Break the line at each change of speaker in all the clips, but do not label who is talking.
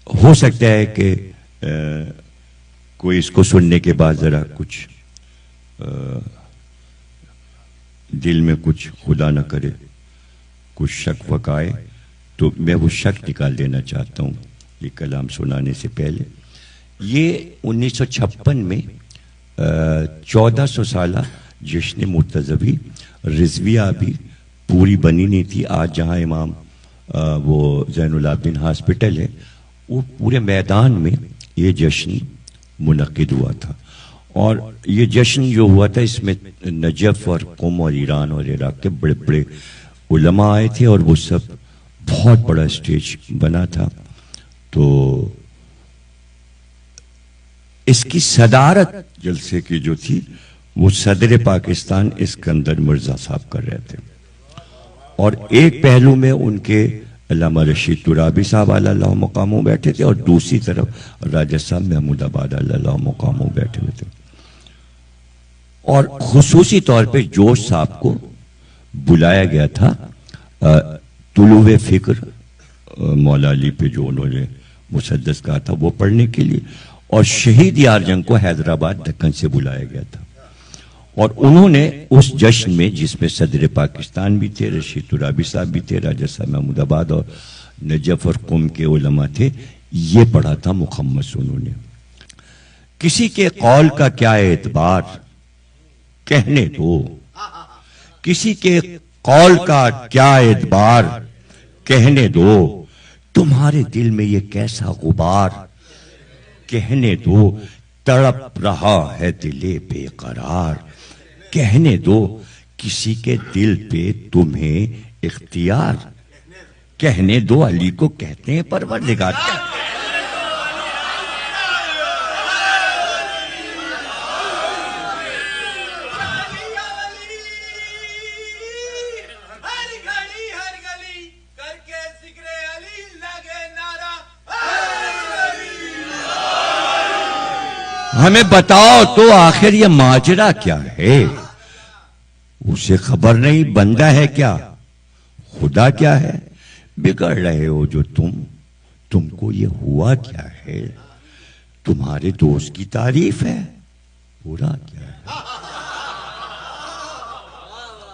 ہو سکتا ہے کہ کوئی اس کو سننے کے بعد ذرا کچھ دل میں کچھ خدا نہ کرے کچھ شک وقائے، تو میں وہ شک نکال دینا چاہتا ہوں یہ کلام سنانے سے پہلے۔ یہ 1956 میں 1400 سالہ جشن مرتضوی رضویہ بھی پوری بنی نہیں تھی۔ آج جہاں امام وہ زین العابدین ہاسپٹل ہے، وہ پورے میدان میں یہ جشن منعقد ہوا تھا، اور یہ جشن جو ہوا تھا اس میں نجف اور قم اور ایران اور عراق کے بڑے بڑے علماء آئے تھے، اور وہ سب بہت بڑا اسٹیج بنا تھا۔ تو اس کی صدارت جلسے کی جو تھی وہ صدر پاکستان اسکندر مرزا صاحب کر رہے تھے، اور ایک پہلو میں ان کے علامہ رشید ترابی صاحب علی اللہ مقاموں بیٹھے تھے، اور دوسری طرف راجہ صاحب محمود آباد علی اللہ مقاموں بیٹھے ہوئے تھے۔ اور خصوصی طور پہ جوش صاحب کو بلایا گیا تھا طلوع فکر مولا علی پہ جو انہوں نے مسدس کہا تھا وہ پڑھنے کے لیے، اور شہید یار جنگ کو حیدرآباد دکن سے بلایا گیا تھا، اور انہوں نے اس جشن میں جس میں صدر پاکستان بھی تھے، رشید ترابی صاحب بھی تھے، راجہ صاحب محمود آباد اور نجف اور قم کے علماء تھے، یہ پڑھا تھا مخمس انہوں نے۔ کسی کے قول کا کیا اعتبار کہنے دو، کسی کے قول کا کیا اعتبار کہنے دو، تمہارے دل میں یہ کیسا غبار کہنے دو، تڑپ رہا ہے دل بے قرار کہنے دو، کسی کے دل پہ تمہیں اختیار کہنے دو، علی کو کہتے ہیں پروردگار۔ ہمیں بتاؤ تو آخر یہ ماجرا کیا ہے، اسے خبر نہیں بندہ ہے کیا خدا کیا ہے، بگڑ رہے ہو جو تم کو یہ ہوا کیا ہے، تمہارے دوست کی تعریف ہے برا کیا ہے،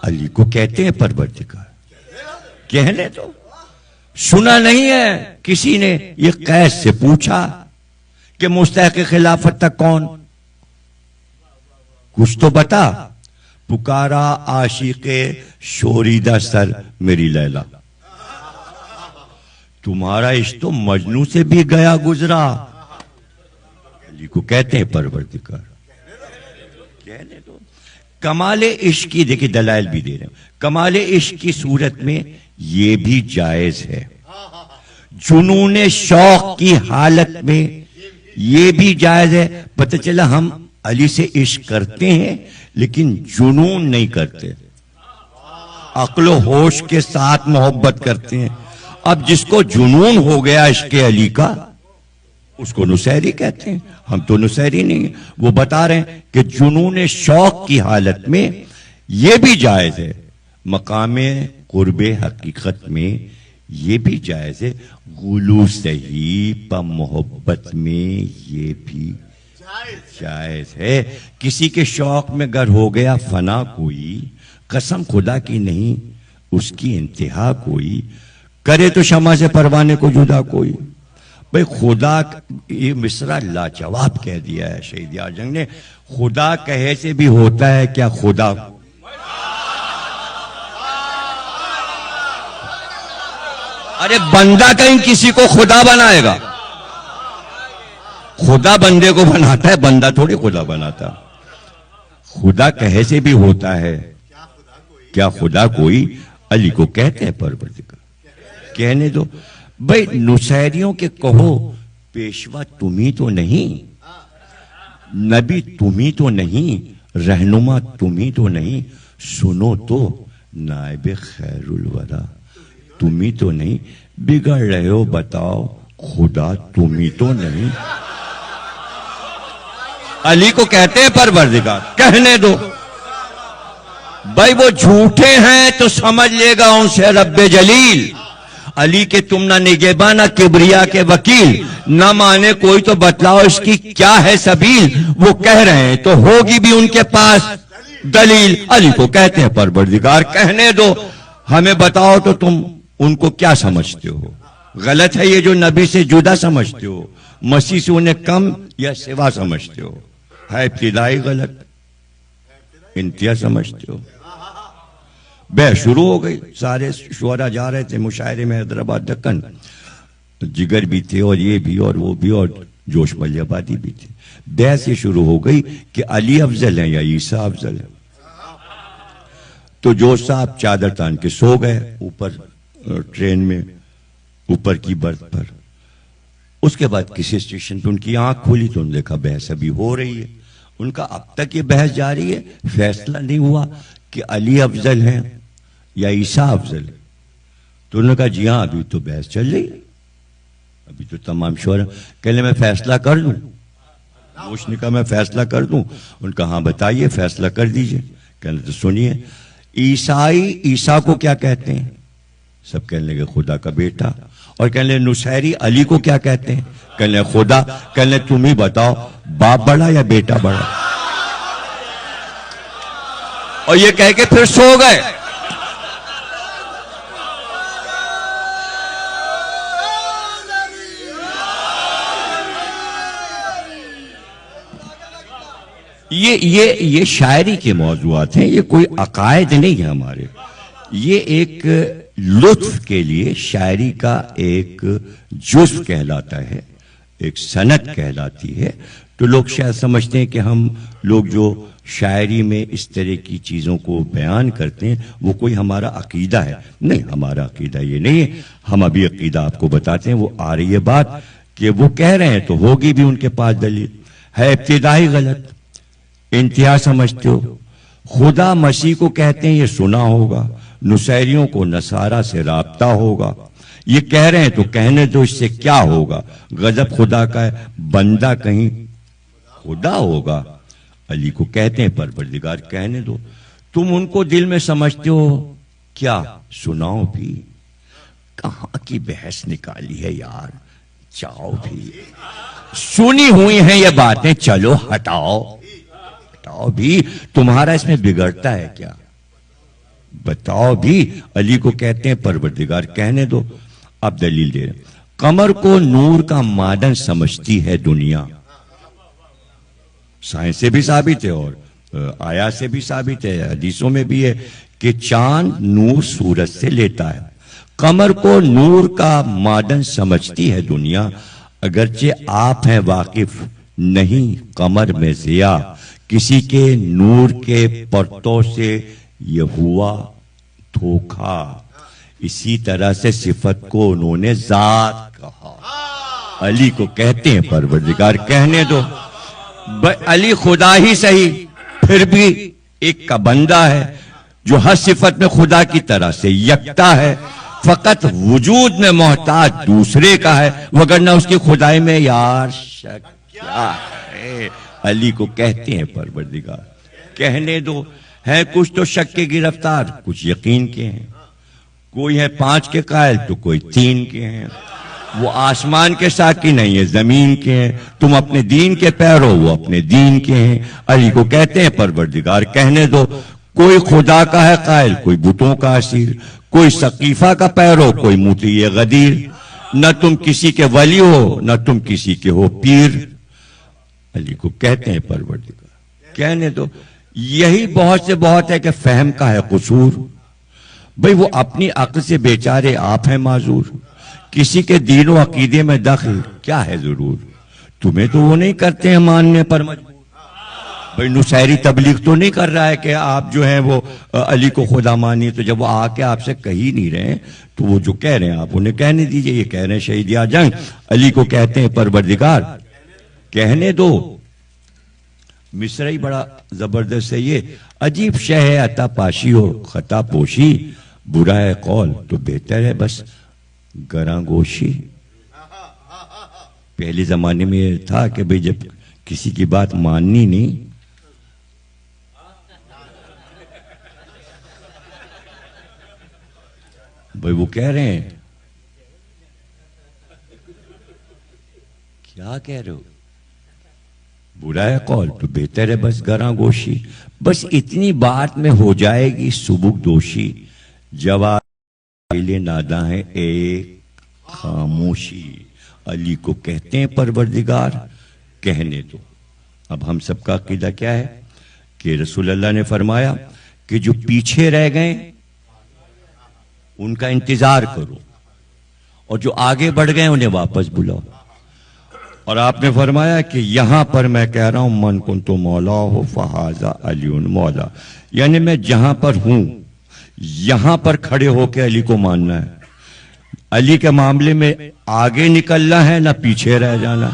علی کو کہتے ہیں پروردگار کہنے تو۔ سنا نہیں ہے کسی نے یہ قیس سے پوچھا کہ مستحق خلافت تک کون، کچھ تو بتا، پکارا عاشق شوریدہ سر میری لیلا، تمہارا عشق تو مجنوں سے بھی گیا گزرا، علی کو کہتے ہیں پروردگار کہنے دو۔ کمال عشق کی دیکھیں دلائل بھی دے رہے ہیں، کمال عشق کی صورت میں یہ بھی جائز ہے، جنون شوق کی حالت میں یہ بھی جائز ہے، پتہ چلا ہم علی سے عشق کرتے ہیں لیکن جنون نہیں کرتے، عقل و ہوش کے ساتھ محبت کرتے ہیں۔ اب جس کو جنون ہو گیا عشق علی کا اس کو نصیری کہتے ہیں، ہم تو نصیری نہیں ہیں۔ وہ بتا رہے ہیں کہ جنون شوق کی حالت میں یہ بھی جائز ہے، مقام قرب حقیقت میں یہ بھی جائز ہے، غلو صحیح پا محبت میں یہ بھی جائز ہے۔ کسی کے شوق میں گر ہو گیا فنا کوئی، قسم خدا کی نہیں اس کی انتہا کوئی، کرے تو شمع سے پروانے کو جدا کوئی۔ بھئی خدا، یہ مصرع لاجواب کہہ دیا ہے شہید یار جنگ نے، خدا کہے سے بھی ہوتا ہے کیا خدا؟ ارے بندہ کہیں کسی کو خدا بنائے گا؟ خدا بندے کو بناتا ہے، بندہ تھوڑی خدا بناتا۔ خدا کہے سے بھی ہوتا ہے کیا خدا کوئی، علی کو کہتے ہیں پروردگار کہنے دو۔ بھئی نصیریوں کے کہو پیشوا تمہیں تو نہیں، نبی تمہیں تو نہیں، رہنما تمہیں تو نہیں، سنو تو نائب خیر الورا تمہیں تو نہیں، بگڑ رہے ہو بتاؤ خدا تمہیں تو نہیں، علی کو کہتے ہیں پروردگار کہنے دو۔ بھائی وہ جھوٹے ہیں تو سمجھ لے گا ان سے رب جلیل، علی کے تم نہ نگہباں نہ کبریا کے وکیل، نہ مانے کوئی تو بتلاؤ اس کی کیا ہے سبیل، وہ کہہ رہے ہیں تو ہوگی بھی ان کے پاس دلیل۔ علی کو کہتے ہیں پروردگار کہنے دو، ہمیں بتاؤ تو تم ان کو کیا سمجھتے ہو؟ غلط ہے یہ جو نبی سے جدا سمجھتے ہو، مسیح سے انہیں کم یا سوا سمجھتے ہو، ہے ابتدائی غلط، انتہا سمجھتے ہو۔ بحث شروع ہو گئی، سارے شعراء جا رہے تھے مشاعرے میں حیدرآباد دکن، جگر بھی تھے اور یہ بھی اور وہ بھی اور جوش ملی آبادی بھی تھی۔ بحث یہ شروع ہو گئی کہ علی افضل ہیں یا عیسیٰ افضل ہیں۔ تو جو صاحب چادر تان کے سو گئے اوپر ٹرین میں اوپر کی برتھ پر۔ اس کے بعد کسی اسٹیشن پہ ان کی آنکھ کھولی تو انہوں نے دیکھا بحث ابھی ہو رہی ہے۔ ان کا اب تک یہ بحث جاری ہے، فیصلہ نہیں ہوا کہ علی افضل ہیں یا عیسیٰ افضل ہے۔ تو انہوں نے کہا جی ہاں ابھی تو بحث چل رہی ہے، ابھی تو تمام شعراء کہنے میں فیصلہ کر دوں۔ اس نے کہا میں فیصلہ کر دوں؟ ان کا ہاں بتائیے فیصلہ کر دیجئے۔ کہنے تو سنیے، عیسائی عیسیٰ کو کیا کہتے ہیں؟ سب کہنے لگے خدا کا بیٹا۔ اور کہنے لگے نصیری علی کو کیا کہتے ہیں؟ کہنے لگے خدا۔ کہنے لگے تم ہی بتاؤ باپ بڑا یا بیٹا بڑا؟ اور یہ کہہ کے پھر سو گئے۔ یہ شاعری کے موضوعات ہیں، یہ کوئی عقائد نہیں ہے ہمارے، یہ ایک لطف کے لیے شاعری کا ایک جزو کہلاتا ہے، ایک صنعت کہلاتی ہے۔ تو لوگ شاید سمجھتے ہیں کہ ہم لوگ جو شاعری میں اس طرح کی چیزوں کو بیان کرتے ہیں وہ کوئی ہمارا عقیدہ ہے۔ نہیں، ہمارا عقیدہ یہ نہیں ہے۔ ہم ابھی عقیدہ آپ کو بتاتے ہیں، وہ آ رہی ہے بات کہ وہ کہہ رہے ہیں تو ہوگی بھی ان کے پاس دلیل، ہے ابتدائی غلط، انتہا سمجھتے ہو۔ خدا مسیح کو کہتے ہیں، یہ سنا ہوگا، نصیریوں کو نصارہ سے رابطہ ہوگا۔ یہ کہہ رہے ہیں تو کہنے دو اس سے کیا ہوگا، غضب خدا کا ہے، بندہ کہیں خدا ہوگا۔ علی کو کہتے ہیں پروردگار کہنے دو، تم ان کو دل میں سمجھتے ہو کیا؟ سناؤ بھی، کہاں کی بحث نکالی ہے یار، جاؤ بھی، سنی ہوئی ہیں یہ باتیں، چلو ہٹاؤ بھی، تمہارا اس میں بگڑتا ہے کیا؟ بتاؤ بھی۔ علی کو کہتے ہیں پروردگار کہنے دو۔ اب دلیل دے رہے، قمر کو نور کا معدن سمجھتی ہے دنیا، سائنس سے بھی ثابت ہے اور آیات سے بھی ثابت ہے، حدیثوں میں بھی ہے کہ چاند نور سورج سے لیتا ہے۔ قمر کو نور کا معدن سمجھتی ہے دنیا، اگرچہ آپ ہیں واقف نہیں قمر میں ضیا، کسی کے نور کے پرتوں سے یہ ہوا دھوکا، اسی طرح سے صفت کو انہوں نے ذات کہا۔ علی کو کہتے ہیں پروردگار کہنے دو۔ علی خدا ہی صحیح، پھر بھی ایک کا بندہ ہے جو ہر صفت میں خدا کی طرح سے یکتا ہے، فقط وجود میں محتاج دوسرے کا ہے، وگرنہ اس کی خدائی میں یار شک کیا ہے۔ علی کو کہتے ہیں پروردگار کہنے دو، ہیں کچھ تو شک کے گرفتار، کچھ یقین کے ہیں، کوئی ہے 5 کے قائل تو کوئی 3 کے ہیں، وہ آسمان کے ساقی نہیں ہے زمین کے ہیں، تم اپنے دین کے پیرو وہ اپنے دین کے ہیں۔ علی کو کہتے ہیں پروردگار کہنے دو، کوئی خدا کا ہے قائل، کوئی بتوں کا اسیر، کوئی سقیفہ کا پیرو، کوئی مطیع غدیر، نہ تم کسی کے ولی ہو نہ تم کسی کے ہو پیر۔ علی کو کہتے ہیں پروردگار کہنے دو، یہی بہت سے بہت ہے کہ فہم کا ہے قصور، بھئی وہ اپنی عقل سے بیچارے آپ ہیں معذور، کسی کے دین و عقیدے میں دخل کیا ہے ضرور، تمہیں تو وہ نہیں کرتے ہیں ماننے پر مجبور۔ بھئی نصیری تبلیغ تو نہیں کر رہا ہے کہ آپ جو ہیں وہ علی کو خدا مانی، تو جب وہ آ کے آپ سے کہی نہیں رہے تو وہ جو کہہ رہے ہیں آپ انہیں کہنے دیجئے، یہ کہہ رہے ہیں شہید جنگ۔ علی کو کہتے ہیں پروردگار کہنے دو۔ مصرعی بڑا زبردست ہے یہ، عجیب شے ہے عطا پاشی ہو خطا پوشی، برا ہے قول تو بہتر ہے بس گراں گوشی۔ پہلے زمانے میں یہ تھا کہ بھئی جب کسی کی بات ماننی نہیں بھئی وہ کہہ رہے ہیں کیا کہہ رہے ہو؟ برا ہے قول تو بہتر ہے بس گراں گوشی، بس اتنی بات میں ہو جائے گی سبک دوشی، جواب ناداں ہے ایک خاموشی، علی کو کہتے ہیں پروردگار، کہنے دو۔ اب ہم سب کا عقیدہ کیا ہے کہ رسول اللہ نے فرمایا کہ جو پیچھے رہ گئے ان کا انتظار کرو، اور جو آگے بڑھ گئے انہیں واپس بلاؤ۔ اور آپ نے فرمایا کہ یہاں پر میں کہہ رہا ہوں من کنت مولا ہو فہذا علی مولا، یعنی میں جہاں پر ہوں یہاں پر کھڑے ہو کے علی کو ماننا ہے۔ علی کے معاملے میں آگے نکلنا ہے نہ پیچھے رہ جانا۔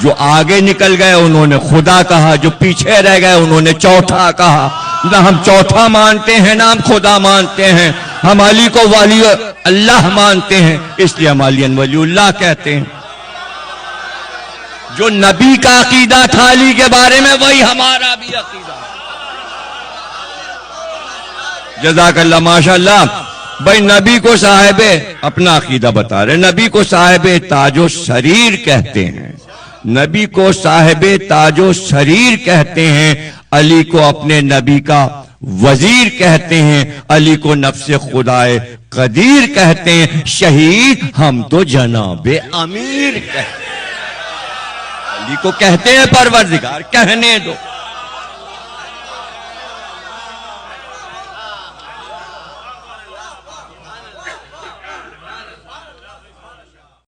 جو آگے نکل گئے انہوں نے خدا کہا، جو پیچھے رہ گئے انہوں نے چوتھا کہا۔ نہ ہم چوتھا مانتے ہیں نہ ہم خدا مانتے ہیں، ہم علی کو ولی اللہ مانتے ہیں، اس لیے ہم علی ولی اللہ کہتے ہیں۔ جو نبی کا عقیدہ تھا علی کے بارے میں وہی ہمارا بھی عقیدہ۔ جزاک اللہ، ماشاءاللہ۔ بھائی نبی کو صاحب اپنا عقیدہ بتا رہے، نبی کو صاحب تاج و سریر کہتے ہیں، نبی کو صاحب تاج و سریر کہتے ہیں، علی کو اپنے نبی کا وزیر کہتے ہیں، علی کو نفس خدائے قدیر کہتے ہیں، شہید ہم تو جناب امیر کہتے ہیں، علی کو کہتے ہیں پروردگار، کہنے دو۔